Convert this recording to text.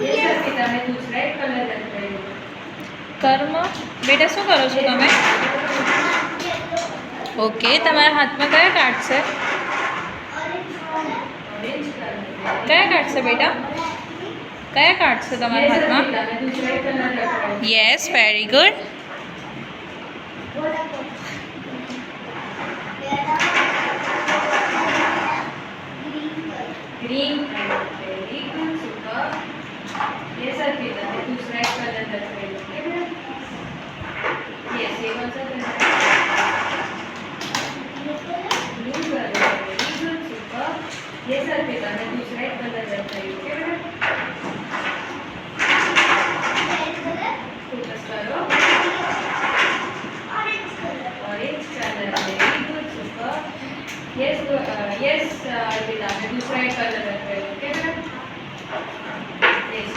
ये अर्पिता मैं दूसरा एक कलर रख रही हूँ। કર્મ બેટા શું કરો છો તમે? ઓકે, તમારા હાથમાં કયા કાર્ડ છે? ऑरेंज कलर કયા કાર્ડ છે બેટા? કયા કાર્ડ છે તમારા હાથમાં? मैं दूसरा एक कलर रख रही हूँ। Yes, very good. Green colour very good super. ये अर्पिता मैं दूसरा एक कलर रख रही हूँ। यस ये कौन सा कलर है? Blue colour very good super. ये अर्पिता मैं दूसरा एक कलर रख रही हूँ। फोकस करो। Orange colour very good super. Yes yes Arpita मैं दूसरा एक कलर रख रही हूँ। यस